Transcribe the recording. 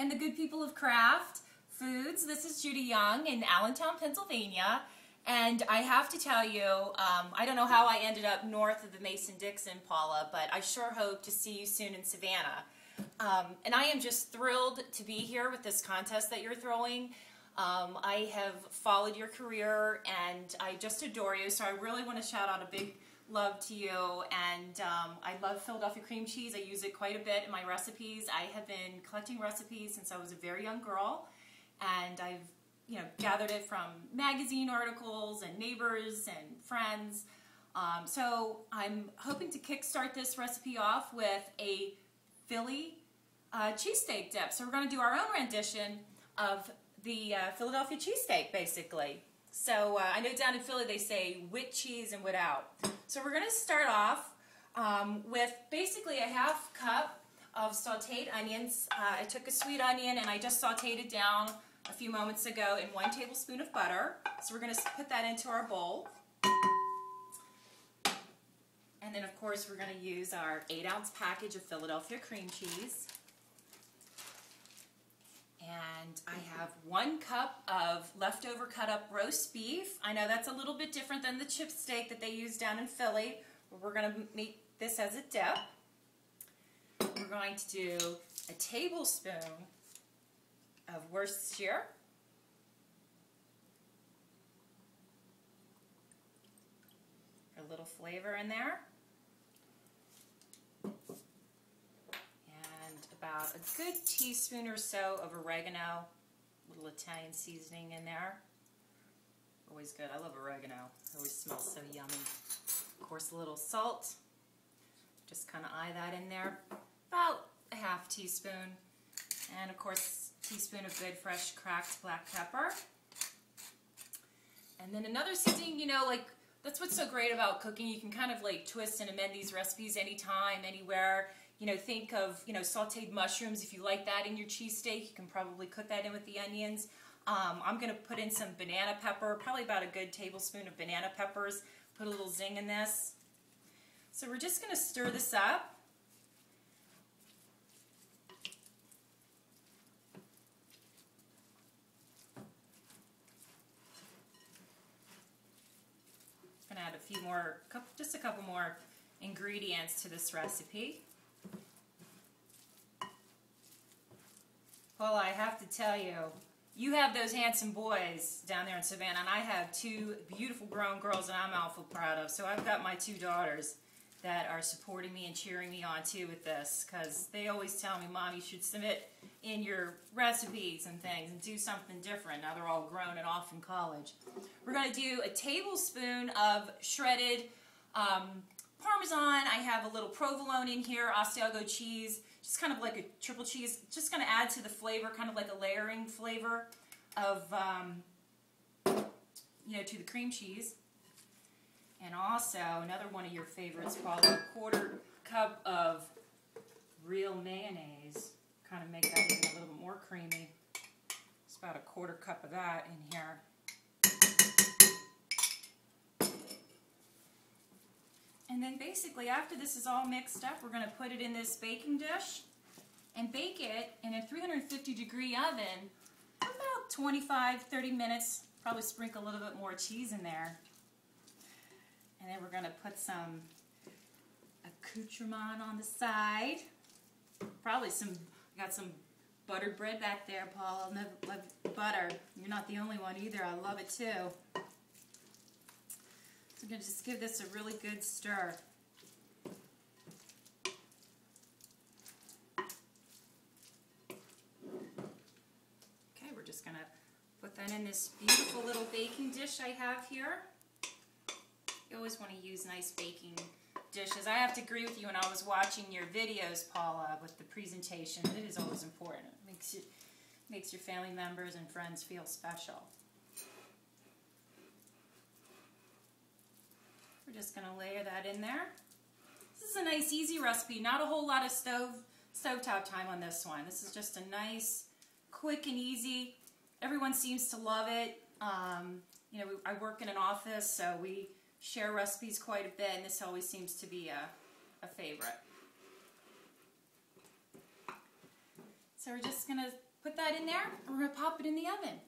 and the good people of Craft Foods. This is Judy Young in Allentown, Pennsylvania. And I have to tell you, I don't know how I ended up north of the Mason-Dixon, Paula, but I sure hope to see you soon in Savannah. And I am just thrilled to be here with this contest that you're throwing. I have followed your career and I just adore you, so I really want to shout out a big love to you. And I love Philadelphia cream cheese. I use it quite a bit in my recipes. I have been collecting recipes since I was a very young girl, and I've gathered it from magazine articles and neighbors and friends. So I'm hoping to kickstart this recipe off with a Philly cheesesteak dip. So we're going to do our own rendition of the Philadelphia cheesesteak, basically. So I know down in Philly they say with cheese and without. So we're going to start off with basically a half cup of sauteed onions. I took a sweet onion and I just sauteed it down a few moments ago in 1 tablespoon of butter. So we're going to put that into our bowl. And then of course we're going to use our 8-ounce package of Philadelphia cream cheese. And I have 1 cup of leftover cut up roast beef. I know that's a little bit different than the chip steak that they use down in Philly, but we're going to make this as a dip. We're going to do a tablespoon of Worcestershire, a little flavor in there, and about a good teaspoon or so of oregano, a little Italian seasoning in there. Always good. I love oregano. It always smells so yummy. Of course, a little salt. Just kind of eye that in there. About a half teaspoon. And of course, a teaspoon of good fresh cracked black pepper. And then another seasoning, that's what's so great about cooking. You can kind of twist and amend these recipes anytime, anywhere. Think of, sauteed mushrooms. If you like that in your cheesesteak, you can probably cook that in with the onions. I'm going to put in some banana pepper, probably about a good tablespoon of banana peppers. Put a little zing in this. So we're just going to stir this up. Going to add just a couple more ingredients to this recipe. Paula, I have to tell you, you have those handsome boys down there in Savannah, and I have 2 beautiful grown girls that I'm awful proud of. So I've got my 2 daughters that are supporting me and cheering me on too with this, because they always tell me, Mom, you should submit in your recipes and things and do something different. Now they're all grown and off in college. We're going to do a tablespoon of shredded Parmesan. I have a little provolone in here, Asiago cheese, just kind of like a triple cheese. Just going to add to the flavor, kind of like a layering flavor of, to the cream cheese. And also, another one of your favorites, Paula, a 1/4 cup of real mayonnaise. Kind of make that even a little bit more creamy. It's about a 1/4 cup of that in here. And then basically, after this is all mixed up, we're going to put it in this baking dish and bake it in a 350-degree oven for about 25-30 minutes. Probably sprinkle a little bit more cheese in there. And then we're going to put some accoutrement on the side. Probably got some buttered bread back there, Paul. I love butter. You're not the only one either. I love it too. So I'm going to just give this a really good stir. Okay, we're just going to put that in this beautiful little baking dish I have here. You always want to use nice baking dishes. I have to agree with you when I was watching your videos, Paula, with the presentation. It is always important. It makes your family members and friends feel special. We're just going to layer that in there. This is a nice, easy recipe. Not a whole lot of stovetop time on this one. This is just a nice, quick and easy. Everyone seems to love it. I work in an office, so we share recipes quite a bit, and this always seems to be a favorite. So we're just going to Put that in there, and we're gonna pop it in the oven.